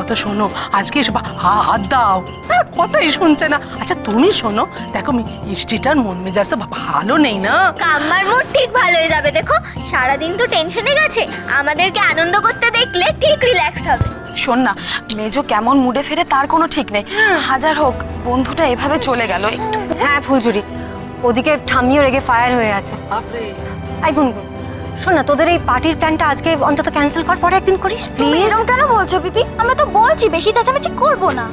তো শোনো, আজকে এসব হাত দাও, কথাই শুনছে না। আচ্ছা তুমি শোনো, দেখো মিষ্টিটার মন মেজাজ তো ভালো নেই না। আমার মুড ঠিক ভালো হয়ে যাবে। দেখো সারাদিন তো টেনশনে গেছে, আমাদেরকে আনন্দ করতে দেখলে ঠিক রিল্যাক্সড হবে। শোন না, মেজো কেমন মুডে ফেরে তার কোনো ঠিক নেই। হাজার হোক বন্ধুটা এভাবে চলে গেল। হ্যাঁ ফুলঝুরি, ওদিকে ঠাম্মিও রেগে ফায়ার হয়ে আছে। আই গুনগুন, শোন না, তোদের এই পার্টির প্ল্যানটা আজকে অন্তত ক্যান্সেল কর, পরে একদিন করিস প্লিজ। এরকম কেন বলছো পিপি? আমরা তো বলছি বেশি চেঁচামেচি করবো না।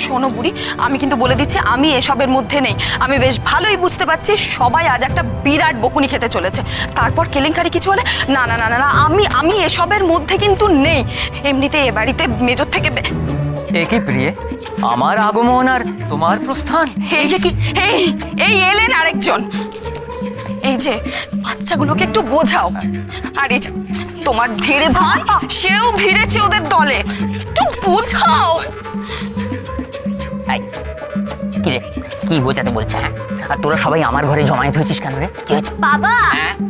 শোনো বুড়ি, আমি কিন্তু বলে দিচ্ছি আমি এসবের মধ্যে নেই। আমি বেশ ভালোই বুঝতে পারছি সবাই আজ একটা বিরাট বকুনি খেতে চলেছে, তারপর কেলেঙ্কারি কিছু হলে না না না না, আমি এসবের মধ্যে কিন্তু নেই। এমনিতে এ বাড়িতে মেজর থেকে একই প্রিয়ে, আমার আগমন আর তোমার প্রস্থান। এই যে কি, এই এলেন আরেকজন। এই যে বাচ্চাগুলোকে একটু বোঝাও। আর এই যে তোমার ধীরে ভাই, সেও ভিড়েছে ওদের দলে, একটু বোঝাও। কিরে, কি বোঝাতে বলছে? হ্যাঁ, আর তোরা সবাই আমার ঘরে জমায়েত হয়েছিস কেন রে? কি হয়েছে? বাবা,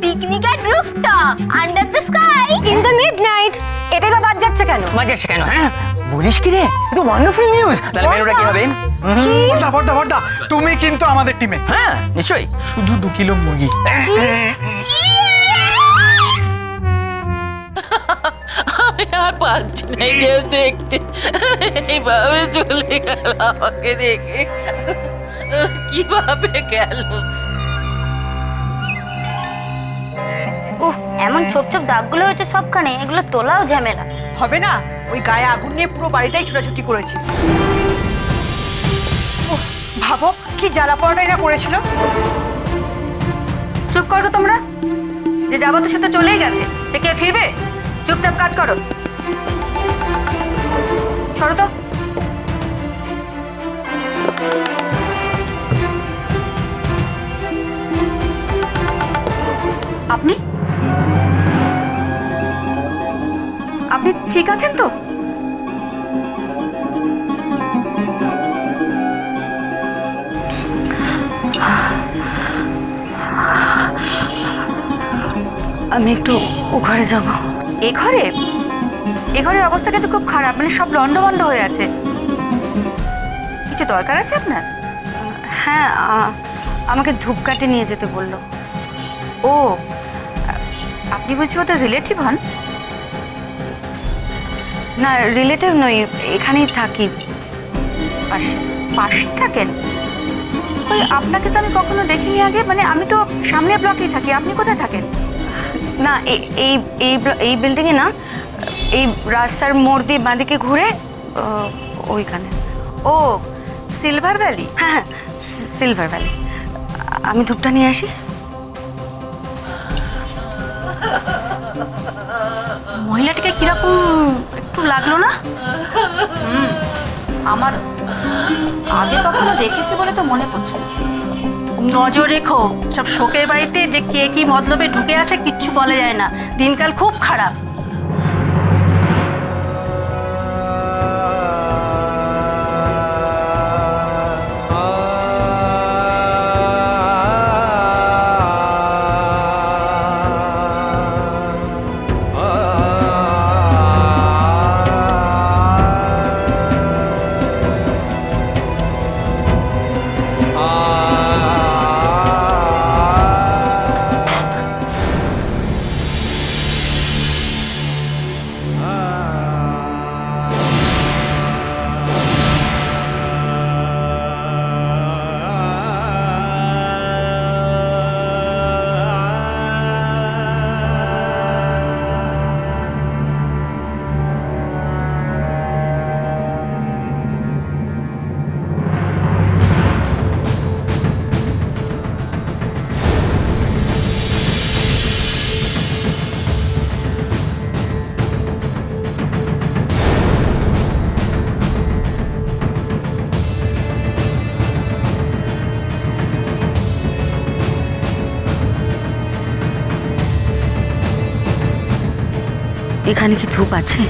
picnic at rooftop under the sky in the midnight. এটাই বা বাদ যাচ্ছে কেন? বাদ যাচ্ছে কেন? হ্যাঁ বলিস কি রে, তো ওয়ান্ডারফুল নিউজ। তাহলে মেনুটা কি হবে? বড়দা, তুমি কিন্তু আমাদের টিমে। হ্যাঁ নিশ্চয়ই। শুধু 2 কিলো মুরগি। আমি আর পারছি না কেউ দেখতে, এইভাবে চলে গেল আমাকে রেখে। কিভাবে গেল? এমন ছোপ ছোপ দাগগুলো হয়েছে সবখানে, এগুলো তোলাও ঝামেলা। হবে না, ওই গায়ে আগুন নিয়ে পুরো বাড়িটাই ছোটাছুটি করেছে। ভাবো কি জ্বালা পড়াটাই না করেছিল। চুপ করো তো তোমরা, যে যাবো তো সে তো চলেই গেছে, সে কে ফিরবে? চুপচাপ কাজ করো, সরো তো। আপনি আপনি ঠিক আছেন তো? আমি একটু ও ঘরে যাবো। এ ঘরের অবস্থা কিন্তু খুব খারাপ, মানে সব লন্ডভন্ড হয়ে আছে। কিছু দরকার আছে আপনার? হ্যাঁ, আমাকে ধূপকাঠি নিয়ে যেতে বললো। ও, আপনি বুঝি ওদের রিলেটিভ হন? না, রিলেটিভ নই, এখানেই থাকি, পাশেই থাকেন? ওই আপনাকে তো আমি কখনো দেখিনি আগে, মানে আমি তো সামনের ব্লকেই থাকি, আপনি কোথায় থাকেন? না এই বিল্ডিংয়ে না, এই রাস্তার মোড় দিয়ে বাঁদিকে ঘুরে ওইখানে। ও, সিলভার ভ্যালি? হ্যাঁ, সিলভার ভ্যালি। আমি ধূপটা নিয়ে আসি। মহিলাটিকে কিরকম একটু লাগলো না? আমার আগে কখনো দেখেছি বলে তো মনে পড়ছে না। নজর রেখো, সব শোকের বাড়িতে যে কে কি মতলবে ঢুকে আসে কিচ্ছু বলা যায় না, দিনকাল খুব খারাপ। এখানে কি ধূপ আছে?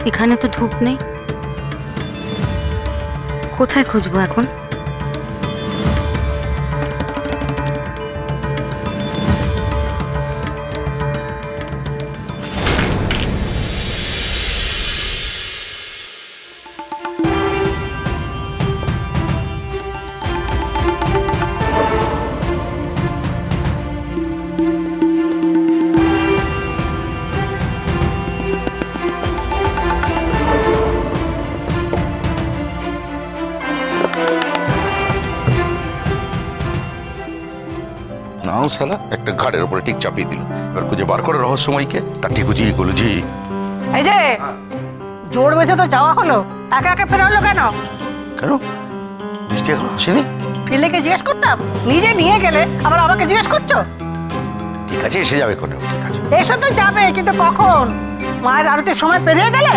এখানে তো ধূপ নেই, কোথায় খুঁজবো এখন? নাও শালা একটা ঘাড়ের উপরে ঠিক চাপিয়ে দিল। এবার খুঁজে বার করে রহস্যময়কে তার ঠিকুজি গুলুজি। এই যে জোর বেঁধে তো যাওয়া হলো, একা একা ফেরা হলো কেন? কেন বৃষ্টি এখন আসেনি? ফিরলেকে জিজ্ঞেস করতাম, নিজে নিয়ে গেলে আবার আমাকে জিজ্ঞেস করছো? ঠিক আছে এসে যাবে কোনে, ঠিক আছে এসো তো যাবে, কিন্তু কখন? মায়ের আরতির সময় পেরিয়ে গেলে?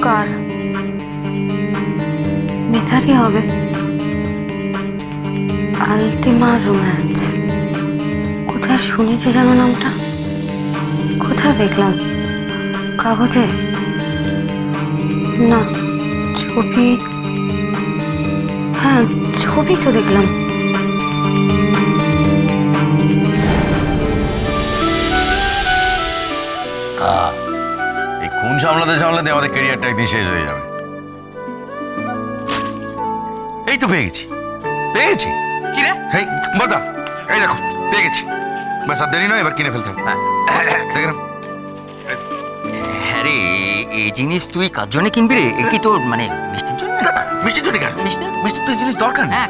কার মেধারই হবে। আলটিমা রোম্যান্স, কোথায় শুনেছি যেন নামটা, কোথায় দেখলাম? কাগজে না, ছবি, হ্যাঁ ছবি তো দেখলাম। এই খুন সামলাতে সামলাতে আমাদের ক্যারিয়ারটা একদিন শেষ হয়ে যাবে। এই তো পেয়ে গেছি, পেয়ে গেছি। কি রে? এই বদা, এই দেখো পেয়ে গেছি। ব্যাস আর দেরি নয়, এবার কিনে ফেলতে হবে। দেখে নাও। হ্যাঁ রে, এই জিনিস তুই কার জন্য কিনবি রে? এ কি তোর মানে মিষ্টির জন্য? মিষ্টির জন্য কেন? মিষ্টি তো এই জিনিস দরকার না। হ্যাঁ,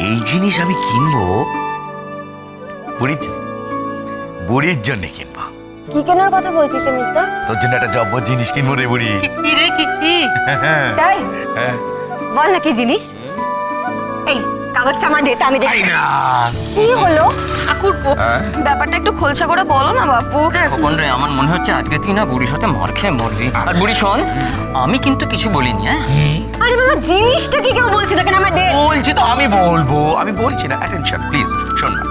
এই জিনিস আমি কিনবো বুড়ির জন্য, বুড়ির জন্য কিনবো। কি কেনার কথা বলছিস মিস্টার? তোর জন্য একটা জব্বর জিনিস কিনবো রে বুড়ি। কি রে, কি? তাই বল না কি জিনিস? এই কাগজটা আমার দে, আমি দেখি। কি হলো ঠাকুরপো, ব্যাপারটা একটু খোলসা করে বলো না বাপু। খোকন রে, আমার মনে হচ্ছে আজকে তুই না বুড়ির সাথে মার খেয়ে মরবি। আর বুড়ি শোন, আমি কিন্তু কিছু বলিনি। হ্যাঁ আরে বাবা, জিনিসটা কি কেউ বলছে না কেন? আমার দে। বলছি তো, আমি বলবো, আমি বলছি না। অ্যাটেনশন প্লিজ, শোন না।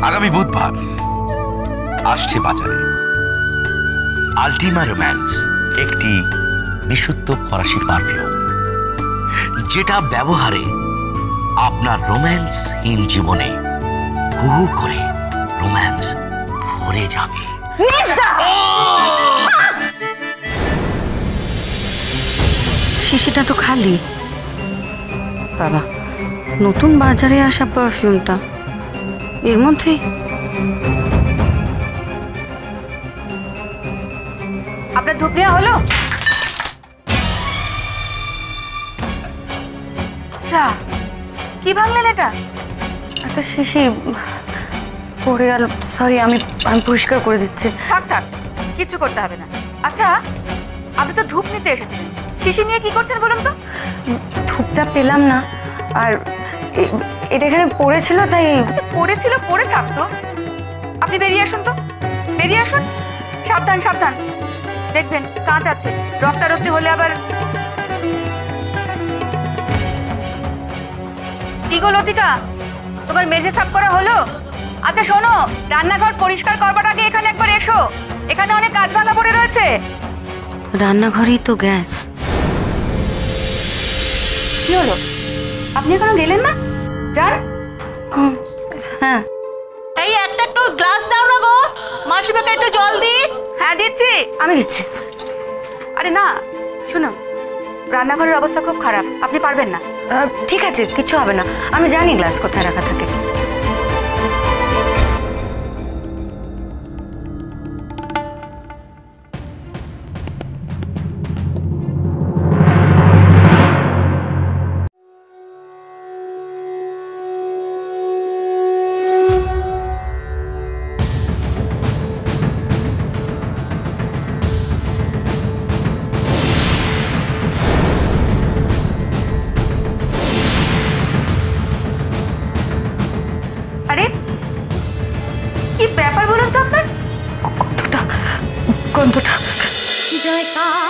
আগামী বুধবার আসছে বাজারে আলটিমা রোম্যান্স, একটি বিশুদ্ধ ফরাসি পারফিউম, যেটা ব্যবহারে আপনার রোম্যান্সহীন জীবনে হু হু করে রোম্যান্স ভরে যাবে। শিশিটা তো খালি। বাবা, নতুন বাজারে আসা পারফিউমটা এর মধ্যেই। আপনার ধূপ নেওয়া হলো? যা, কি ভাঙলেন এটা? একটা শিশি পড়ে গেল, সরি, আমি পরিষ্কার করে দিচ্ছি। থাক থাক, কিচ্ছু করতে হবে না। আচ্ছা, আপনি তো ধূপ নিতে এসেছিলেন, শিশি নিয়ে কি করছেন বলুন তো? ধূপটা পেলাম না, আর এটা এখানে পড়েছিল তাই। আচ্ছা, পড়েছিল, পড়ে থাকতো। আপনি বেরিয়ে আসুন তো, বেরিয়ে আসুন। সাবধান সাবধান, দেখবেন কাঁচ আছে, রক্তারক্তি হলে আবার। কি গো লতিকা, তোমার মেঝে সাফ করা হলো? আচ্ছা শোনো, রান্নাঘর পরিষ্কার করবার আগে এখানে একবার এসো, এখানে অনেক কাজ ভাঙা পড়ে রয়েছে। রান্নাঘরেই তো গ্যাস। কি হলো, আপনি এখনো গেলেন না? যান। হ্যাঁ, এই একটা একটু গ্লাস দাও না গো, মাসিমাকে একটু জল দি। হ্যাঁ দিচ্ছি। আমি দিচ্ছি। আরে না, শুনো, রান্নাঘরের অবস্থা খুব খারাপ, আপনি পারবেন না। ঠিক আছে, কিছু হবে না, আমি জানি গ্লাস কোথায় রাখা থাকে। আরে কি ব্যাপার বলুন তো আপনার? গন্ধটা জয়কার।